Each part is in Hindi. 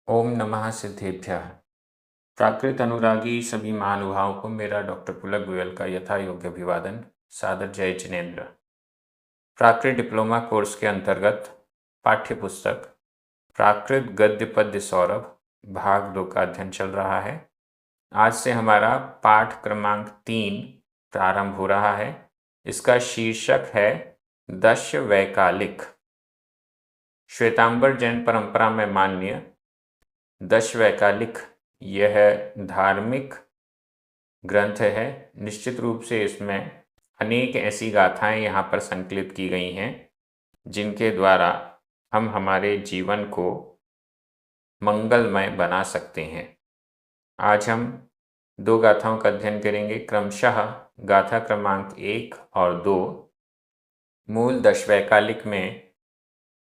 ओम नमः सिद्धेभ्यः। प्राकृत अनुरागी सभी महानुभावों को मेरा डॉक्टर पुलक गोयल का यथा योग्य अभिवादन। सादर जय जिनेन्द्र। प्राकृत डिप्लोमा कोर्स के अंतर्गत पाठ्य पुस्तक प्राकृत गद्य पद्य सौरभ भाग 2 का अध्ययन चल रहा है। आज से हमारा पाठ क्रमांक 3 प्रारंभ हो रहा है। इसका शीर्षक है दश वैकालिक। श्वेतांबर जैन परंपरा में मान्य दश वैकालिक यह धार्मिक ग्रंथ है। निश्चित रूप से इसमें अनेक ऐसी गाथाएं यहाँ पर संकलित की गई हैं जिनके द्वारा हम हमारे जीवन को मंगलमय बना सकते हैं। आज हम 2 गाथाओं का अध्ययन करेंगे, क्रमशः गाथा क्रमांक 1 और 2। मूल दश वैकालिक में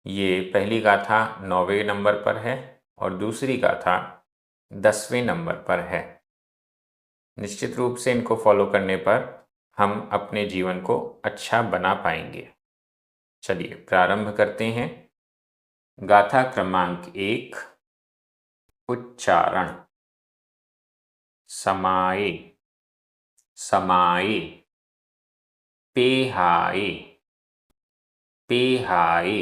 ये पहली गाथा 9वें नंबर पर है और दूसरी गाथा 10वें नंबर पर है। निश्चित रूप से इनको फॉलो करने पर हम अपने जीवन को अच्छा बना पाएंगे। चलिए प्रारंभ करते हैं। गाथा क्रमांक 1। उच्चारण। समाये, समाये, पेहाये, पेहाये,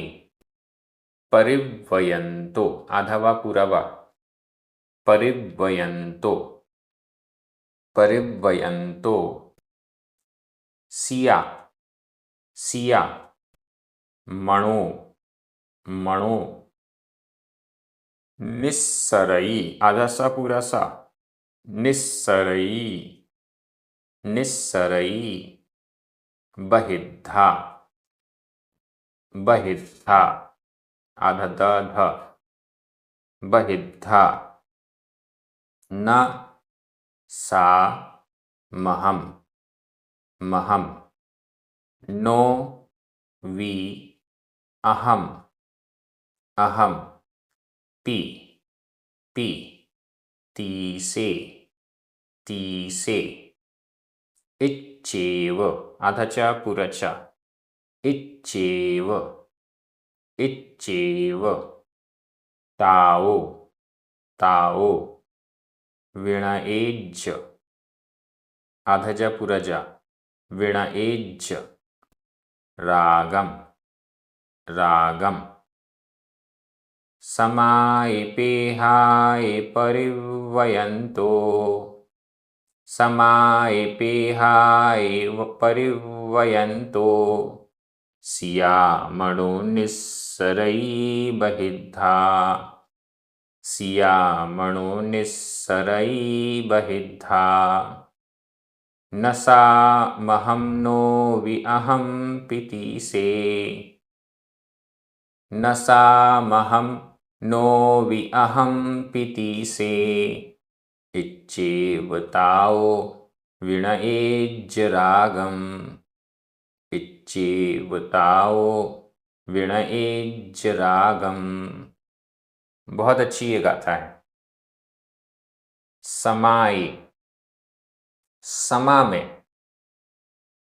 परिव्ययन्तो, आधा वा पूरा वा, परिव्ययन्तो, परिव्ययन्तो, सिया, सिया, मणो, मणो, निस्सरई, आधा सा पूरा सा, निस्सरई, निस्सरई, बहिद्धा, बहिद्धा, आधा द ध, बहिद्धा, न सा महम, महम, नो वी अहम, अहम, पी, पी, तीसे, तीसे, इच्चेव, आधा चा पूरा चा, इच्चेव, इच्चेव, ताओ, ताओ, विणएज्य, आधा जा पूरा जा, विणएज्य, रागम, रागम, समाये पेहाये परिव्ययन्तो, समाये पेहाये परिव्ययन्तो, सिया मणो निस्सरई बहिद्धा, सिया मणो निस्सरई बहिद्धा, न सा महम नो वि अहम पितीसे, न सा महम नो वि अहम पितीसे, इच्चेव ताओ विणएज्य रागम, इच्चेव ताओ विणएज्य रागम। बहुत अच्छी ये गाथा है। समाये, समा में,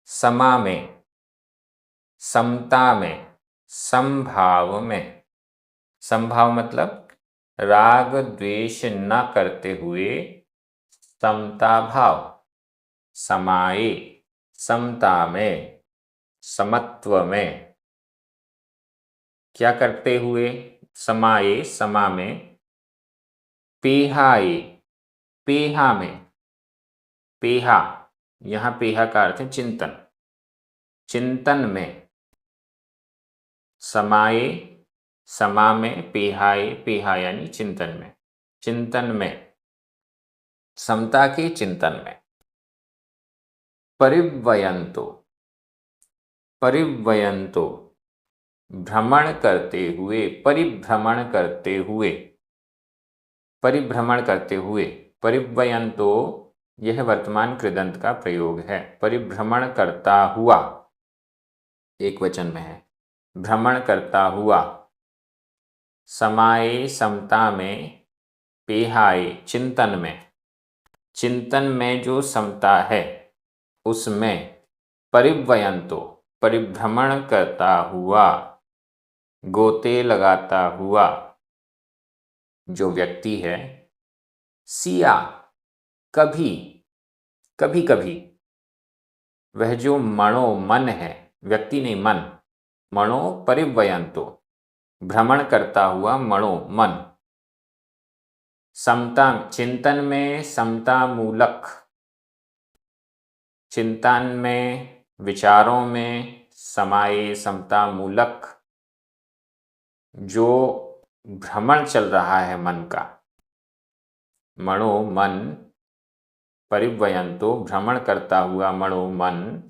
समा में, समता में, समभाव में। समभाव मतलब राग द्वेष न करते हुए समता भाव। समाये, समता में, समत्व में। क्या करते हुए? समाये, समा में, पेहाये, पेहा में, पेहा, यहाँ पेहा का अर्थ है चिंतन, चिंतन में। समाये, समा में, पेहाये, पेहा यानी चिंतन में, चिंतन में, समता के चिंतन में। परिव्ययन्तो, परिव्ययन्तो, भ्रमण करते हुए, परिभ्रमण करते हुए, परिभ्रमण करते हुए। परिव्ययन्तो यह वर्तमान कृदंत का प्रयोग है। परिभ्रमण करता हुआ एक वचन में है, भ्रमण करता हुआ। समाये, समता में, पेहाये, चिंतन में, चिंतन में जो समता है उसमें, परिव्ययन्तो, परिभ्रमण करता हुआ, गोते लगाता हुआ, जो व्यक्ति है, सिया कभी, कभी कभी, वह जो मणो मन है, व्यक्ति नहीं मन, मणो परिव्ययंतो, भ्रमण करता हुआ मणो मन, समता चिंतन में समता मूलक, चिंतन में विचारों में समाये समता मूलक जो भ्रमण चल रहा है मन का, मणो मन परिव्ययंतो, भ्रमण करता हुआ मणो मन,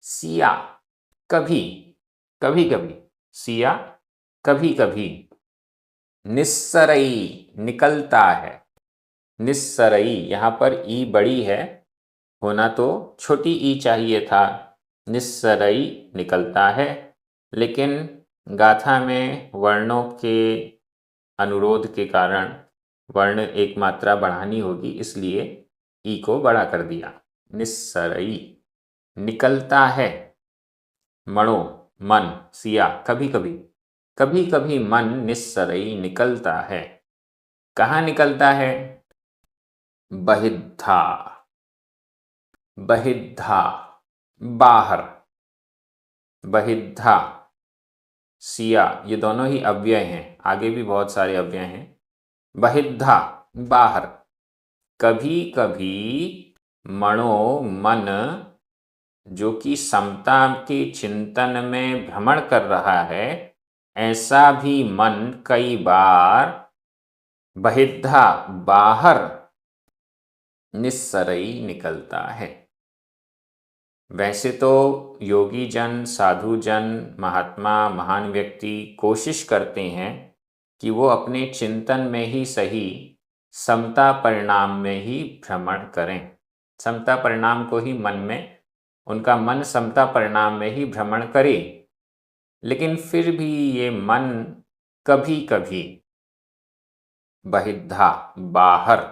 सिया कभी, कभी कभी, सिया कभी कभी, निस्सरई निकलता है, निस्सरई, यहाँ पर ई बड़ी है, होना तो छोटी ई चाहिए था, निस्सरई निकलता है, लेकिन गाथा में वर्णों के अनुरोध के कारण वर्ण एक मात्रा बढ़ानी होगी, इसलिए ई को बड़ा कर दिया। निस्सरई निकलता है, मणो मन, सिया कभी कभी, कभी कभी मन निस्सरई निकलता है। कहाँ निकलता है? बहिद्धा, बहिद्धा बाहर, बहिद्धा सिया, ये दोनों ही अव्यय हैं, आगे भी बहुत सारे अव्यय हैं। बहिद्धा बाहर, कभी कभी मणो मन जो कि समता के चिंतन में भ्रमण कर रहा है, ऐसा भी मन कई बार बहिद्धा बाहर निस्सरई निकलता है। वैसे तो योगी जन, साधु जन, महात्मा, महान व्यक्ति कोशिश करते हैं कि वो अपने चिंतन में ही सही समता परिणाम में ही भ्रमण करें, समता परिणाम को ही मन में, उनका मन समता परिणाम में ही भ्रमण करे, लेकिन फिर भी ये मन कभी कभी बहिद्धा बाहर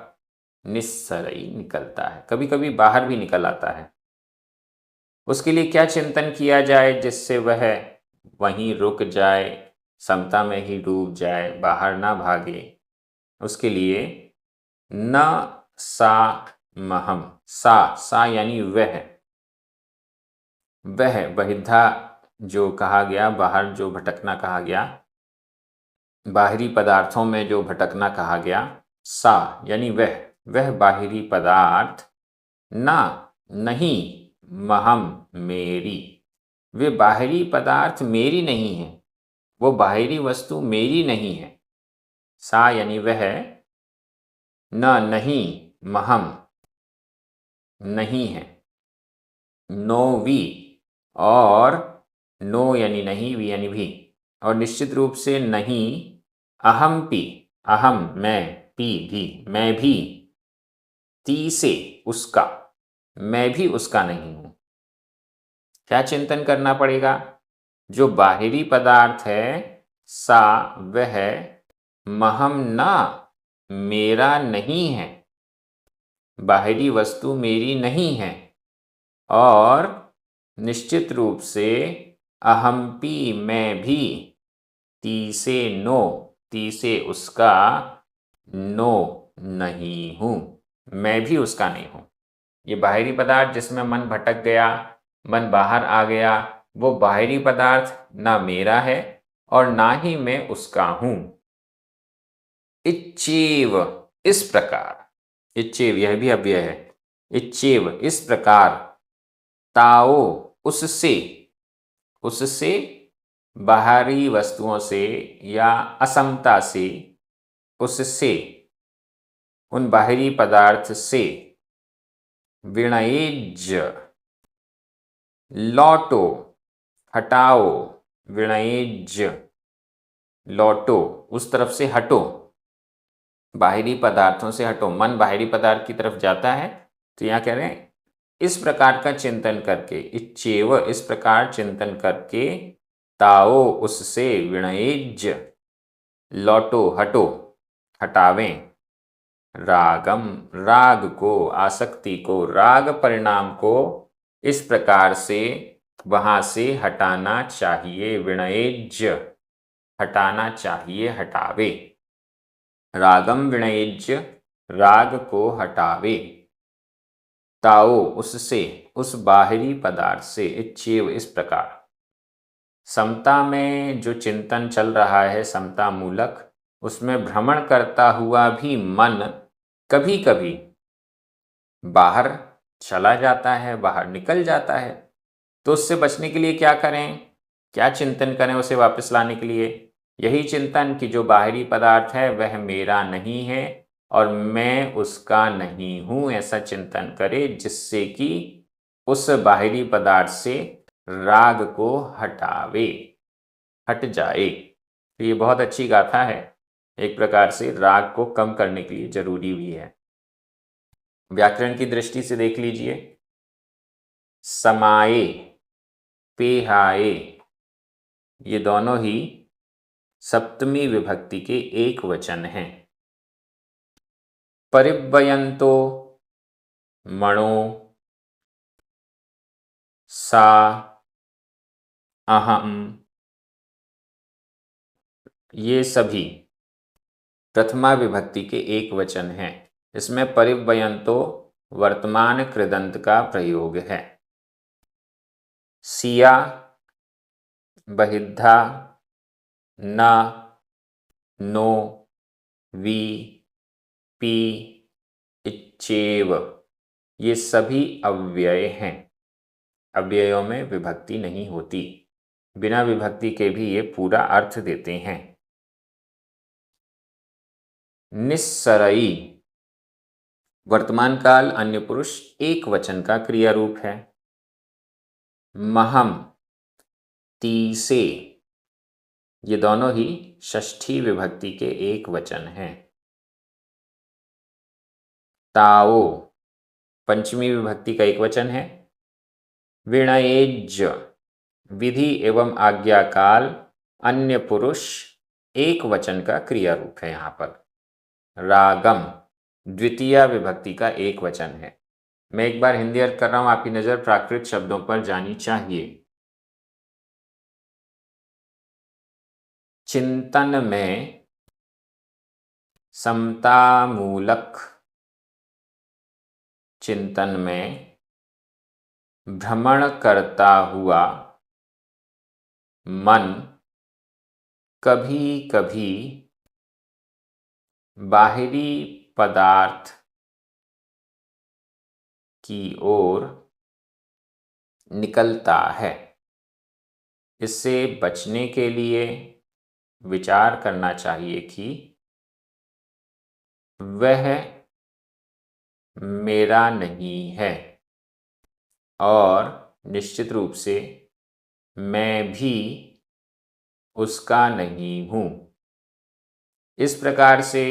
निस्सरई निकलता है, कभी कभी बाहर भी निकल आता है। उसके लिए क्या चिंतन किया जाए जिससे वह वहीं रुक जाए, समता में ही डूब जाए, बाहर ना भागे? उसके लिए न सा महम, सा यानी वह बहिद्धा जो कहा गया, बाहर जो भटकना कहा गया, बाहरी पदार्थों में जो भटकना कहा गया, सा यानी वह बाहरी पदार्थ, ना नहीं, महम मेरी, वे बाहरी पदार्थ मेरी नहीं है, वो बाहरी वस्तु मेरी नहीं है। सा यानी वह, न नहीं, महम नहीं है, नो वी, और नो यानी नहीं, वी यानी भी, और निश्चित रूप से नहीं, अहम पी, अहम मैं, पी भी, मैं भी, ती से उसका, मैं भी उसका नहीं हूं। क्या चिंतन करना पड़ेगा? जो बाहरी पदार्थ है, सा वह महम ना, मेरा नहीं है, बाहरी वस्तु मेरी नहीं है, और निश्चित रूप से अहम्पी मैं भी, ती से नो, ती से उसका, नो नहीं हूं, मैं भी उसका नहीं हूं। ये बाहरी पदार्थ जिसमें मन भटक गया, मन बाहर आ गया, वो बाहरी पदार्थ ना मेरा है और ना ही मैं उसका हूं। इच्छेव इस प्रकार, इच्छेव यह भी अव्यय है, इच्छेव इस प्रकार, ताओ उससे, उससे बाहरी वस्तुओं से या असमता से, उससे उन बाहरी पदार्थ से, विणयेज लौटो, हटाओ, विणयेज लौटो, उस तरफ से हटो, बाहरी पदार्थों से हटो। मन बाहरी पदार्थ की तरफ जाता है, तो यहाँ कह रहे हैं इस प्रकार का चिंतन करके, इच्छेव इस प्रकार चिंतन करके, ताओ उससे, विणयेज लौटो, हटो, हटावें, रागम राग को, आसक्ति को, राग परिणाम को इस प्रकार से वहां से हटाना चाहिए, विणयेज हटाना चाहिए, हटावे। रागम विणयज्य, राग को हटावे। ताओ, उससे, उस बाहरी पदार्थ से, इच्छेव, इस प्रकार। समता में जो चिंतन चल रहा है समता मूलक, उसमें भ्रमण करता हुआ भी मन कभी कभी बाहर चला जाता है, बाहर निकल जाता है। तो उससे बचने के लिए क्या करें, क्या चिंतन करें उसे वापस लाने के लिए? यही चिंतन कि जो बाहरी पदार्थ है वह मेरा नहीं है और मैं उसका नहीं हूँ, ऐसा चिंतन करे जिससे कि उस बाहरी पदार्थ से राग को हटावे, हट जाए। तो ये बहुत अच्छी गाथा है, एक प्रकार से राग को कम करने के लिए जरूरी भी है। व्याकरण की दृष्टि से देख लीजिए, समाये, पेहाए, ये दोनों ही सप्तमी विभक्ति के एक वचन हैं। परिव्ययन्तो, मणो, सा, अहम, ये सभी प्रथमा विभक्ति के एक वचन हैं। इसमें परिव्ययन्तो वर्तमान कृदंत का प्रयोग है। सिया, बहिद्धा, न, नो, वी, पी, इच्चेव, ये सभी अव्यय हैं। अव्ययों में विभक्ति नहीं होती, बिना विभक्ति के भी ये पूरा अर्थ देते हैं। निस्सरई, वर्तमान काल अन्य पुरुष एक वचन का क्रिया रूप है। महम, तीसे, ये दोनों ही षष्ठी विभक्ति के एक वचन हैं। ताओ, पंचमी विभक्ति का एक वचन है। विणयेज्य, विधि एवं आज्ञा काल अन्य पुरुष एक वचन का क्रिया रूप है यहाँ पर। रागम, द्वितीय विभक्ति का एक वचन है। मैं एक बार हिंदी अर्थ कर रहा हूं, आपकी नजर प्राकृत शब्दों पर जानी चाहिए। चिंतन में समता मूलक, चिंतन में भ्रमण करता हुआ मन कभी कभी बाहरी पदार्थ की ओर निकलता है। इससे बचने के लिए विचार करना चाहिए कि वह मेरा नहीं है और निश्चित रूप से मैं भी उसका नहीं हूँ। इस प्रकार से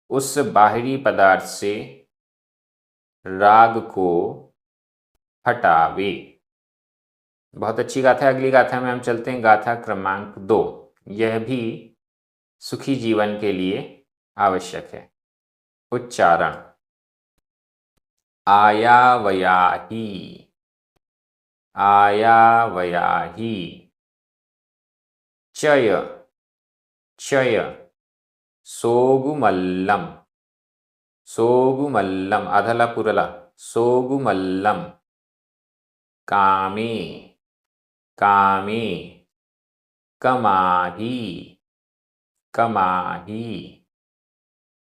उस बाहरी पदार्थ से राग को हटावे। बहुत अच्छी गाथा है। अगली गाथा में हम चलते हैं, गाथा क्रमांक 2। यह भी सुखी जीवन के लिए आवश्यक है। उच्चारण, आयावयाहि, आयावयाहि, चय, चय, सोगुमल्लम, सोगुमल्लम, अधला पुरला, सोगुमल्लम, कामे, कामे, कमाही, कमाही,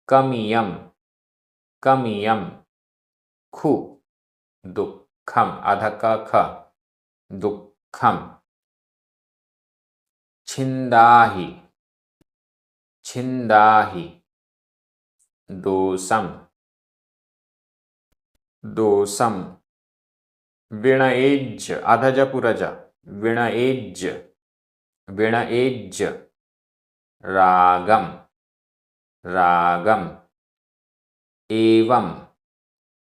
कमियम, कमियम, खु, दुःखम, अधक ख, दुःखम, छिंदाहि, छिंदाहि, दोषम, दोषम, विणयेज्य, अधज पुरज, विणयेज्य, विणयेज्य, रागम, रागम, एवं,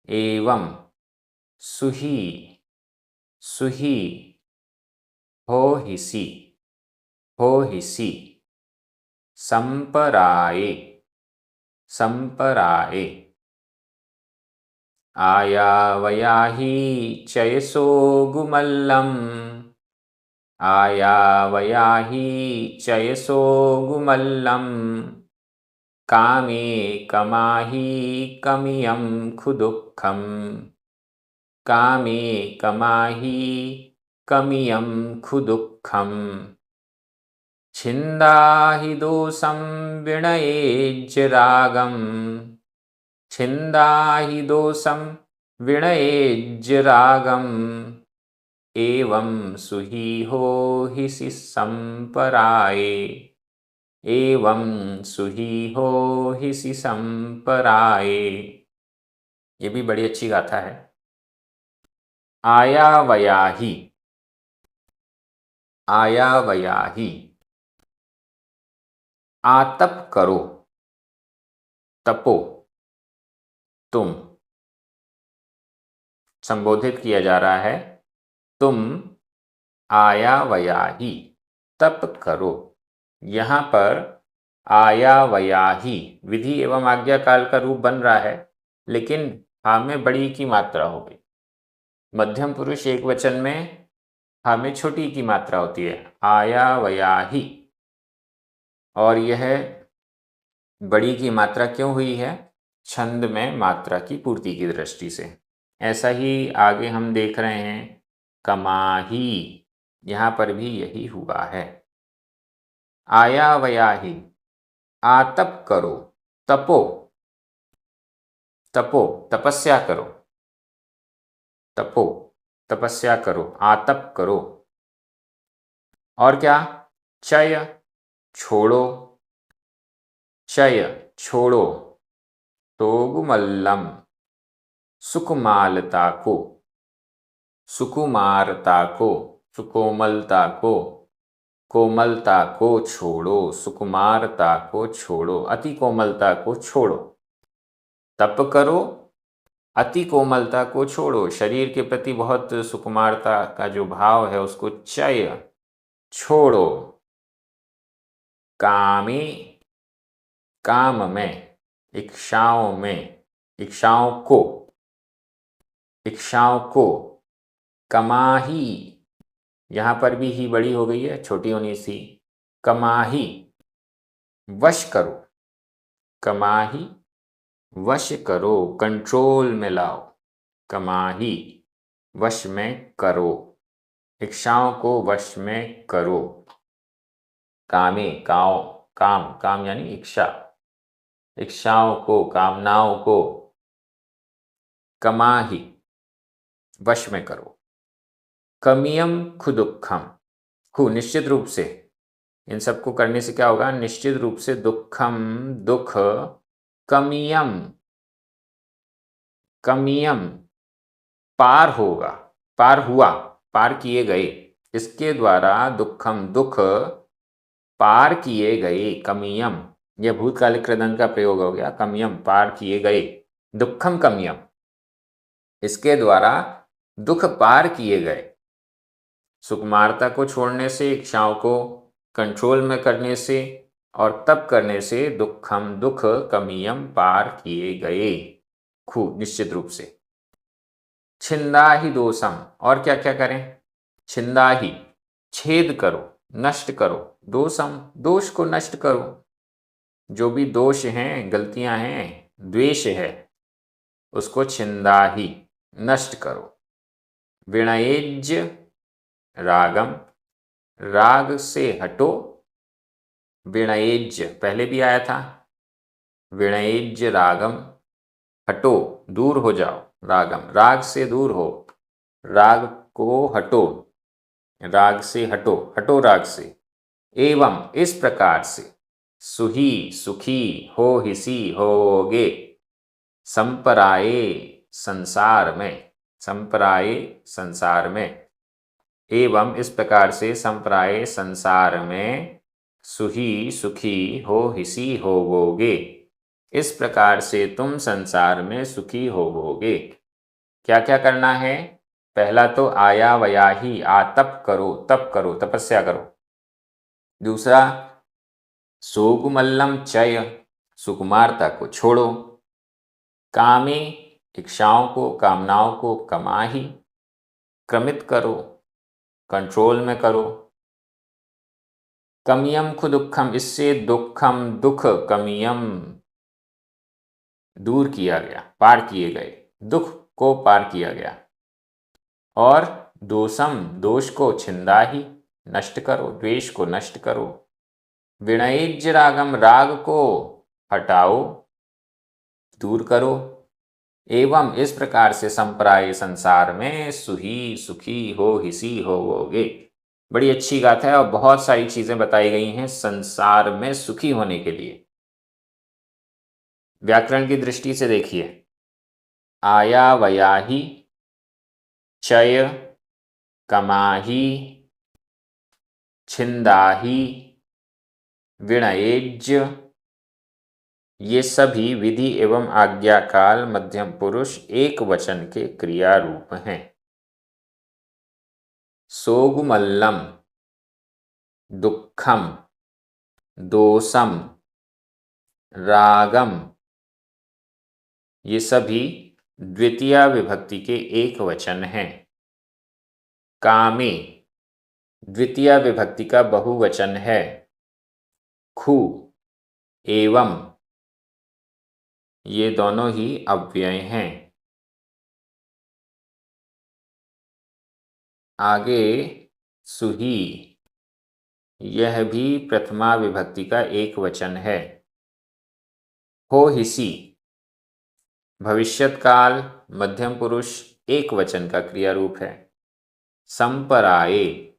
एवं, सुही, सुही, होहिसी, होहिसी, संपराये, संपराये, आयावयाहि चयसो गुमल्लम, आयावयाहि चयसो गुमल्लम, कामे कमाहि कमियं खुदुःखं। कामे कमाहि कमियं खुदुःखं। छिन्दाहि दोषं विनयेज्य रागं। छिन्दाहि दोषं विनयेज्य रागम्। एवं सुहीहो हि संपराये। एवं सुहीहो हि संपराये। ये भी बड़ी अच्छी गाथा है। आया वयाहि। आया वयाहि। आतप करो, तपो, तुम। संबोधित किया जा रहा है, तुम आया वयाहि, तप करो। यहाँ पर आया वयाहि विधि एवं आज्ञा काल का रूप बन रहा है, लेकिन हा में बड़ी की मात्रा हो गई। मध्यम पुरुष एक वचन में हा में छोटी की मात्रा होती है, आया वयाहि। और यह बड़ी की मात्रा क्यों हुई है? छंद में मात्रा की पूर्ति की दृष्टि से। ऐसा ही आगे हम देख रहे हैं, कमाही, यहाँ पर भी यही हुआ है। आया वयाहि, आतप करो, तपो, तपो तपस्या करो, तपो तपस्या करो, आतप करो। और क्या? चय, छोड़ो, चय छोड़ो, तोगुमल्लम, सुकुमालता को, सुकुमारता को, सुकोमलता को, कोमलता को छोड़ो, सुकुमारता को छोड़ो, अति कोमलता को छोड़ो। तप करो, अति कोमलता को छोड़ो, शरीर के प्रति बहुत सुकुमारता का जो भाव है उसको चय, छोड़ो। कामी, काम में, इच्छाओं में, इच्छाओं को, इच्छाओं को। कमाही, यहाँ पर भी ही बड़ी हो गई है, छोटी होनी सी। कमाही, वश करो, कमाही वश करो, कंट्रोल में लाओ। कमाही, वश में करो, इच्छाओं को वश में करो। कामे, काओ, काम, काम यानी इच्छा, इच्छाओं को, कामनाओं को। कमाही, वश में करो। कमियम खुदुक्खम, खु निश्चित रूप से, इन सबको करने से क्या होगा? निश्चित रूप से दुखम, दुख, कमियम, कमियम पार होगा, पार हुआ, पार किए गए। इसके द्वारा दुखम, दुख पार किए गए। कमियम, यह भूतकालिक कृदंत का प्रयोग हो गया। कमियम, पार किए गए। दुखम कमियम, इसके द्वारा दुख पार किए गए। सुकुमारता को छोड़ने से, इच्छाओं को कंट्रोल में करने से और तप करने से दुखम, दुख कमियम पार किए गए। खु निश्चित रूप से। छिंदाहि दोषम, और क्या क्या करें? छिंदाहि, छेद करो, नष्ट करो। दोषम, दोष को नष्ट करो। जो भी दोष हैं, गलतियां हैं, द्वेष है, उसको छिंदाहि, नष्ट करो। विनयेज्य रागम, राग से हटो। विनयेज्य पहले भी आया था। विनयेज्य रागम, हटो, दूर हो जाओ। रागम, राग से दूर हो, राग को हटो, राग से हटो, हटो राग से। एवं, इस प्रकार से, सुही, सुखी, हो हिसी, होगे, संपराये, संसार में, संपराये, संसार में। एवं, इस प्रकार से, संपराये, संसार में, सुही, सुखी, हो हिसी, होवोगे। इस प्रकार से तुम संसार में सुखी होवोगे। क्या क्या करना है? पहला तो आया वयाही, आतप करो, तप करो, तपस्या करो। दूसरा, सोगुमल्लम चय, सुकुमारता को छोड़ो। कामे, इच्छाओं को, कामनाओं को कमाही, क्रमित करो, कंट्रोल में करो। कमियम खुदुक्खम, इससे दुखम, दुख, कमियम दूर किया गया, पार किए गए, दुख को पार किया गया। और दोषम, दोष को, छिंदाहि, नष्ट करो, द्वेष को नष्ट करो। विनयज्य रागम, राग को हटाओ, दूर करो। एवं इस प्रकार से संप्राय संसार में सुही सुखी हो हिसी होवोगे। बड़ी अच्छी गाथा है और बहुत सारी चीजें बताई गई हैं संसार में सुखी होने के लिए। व्याकरण की दृष्टि से देखिए, आया वयाही, चय, कमाही, छिंदाही, विणयेज्य, ये सभी विधि एवं आज्ञाकाल मध्यम पुरुष एक वचन के क्रिया रूप हैं। सोगुमल्लम, दुखम, दोषम, रागम, ये सभी द्वितीया विभक्ति के एक वचन हैं। कामे द्वितीया विभक्ति का बहुवचन है। खु, एवं, ये दोनों ही अव्यय हैं। आगे सुही, यह भी प्रथमा विभक्ति का एक वचन है। हो हिसी, भविष्यत काल मध्यम पुरुष एक वचन का क्रिया रूप है। संपराये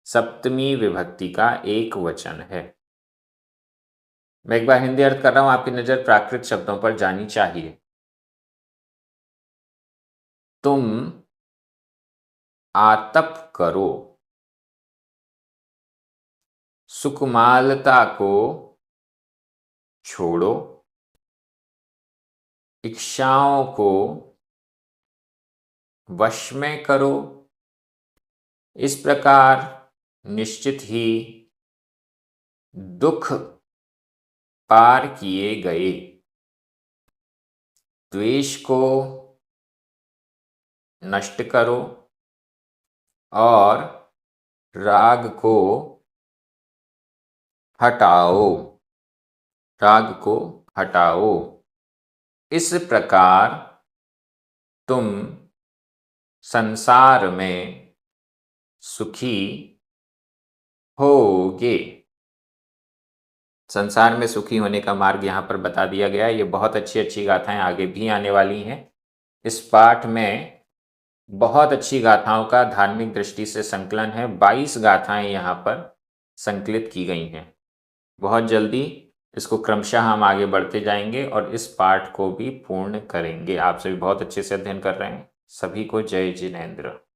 सप्तमी विभक्ति का एक वचन है। मैं एक बार हिंदी अर्थ कर रहा हूं, आपकी नजर प्राकृत शब्दों पर जानी चाहिए। तुम आतप करो, सुकुमालता को छोड़ो, इच्छाओं को वश में करो। इस प्रकार निश्चित ही दुख पार किए गए। द्वेष को नष्ट करो और राग को हटाओ, राग को हटाओ। इस प्रकार तुम संसार में सुखी होगे। संसार में सुखी होने का मार्ग यहाँ पर बता दिया गया है। ये बहुत अच्छी अच्छी गाथाएं आगे भी आने वाली हैं। इस पाठ में बहुत अच्छी गाथाओं का धार्मिक दृष्टि से संकलन है। 22 गाथाएं यहाँ पर संकलित की गई हैं। बहुत जल्दी इसको क्रमशः हम आगे बढ़ते जाएंगे और इस पाठ को भी पूर्ण करेंगे। आप सभी बहुत अच्छे से अध्ययन कर रहे हैं। सभी को जय जिनेंद्र।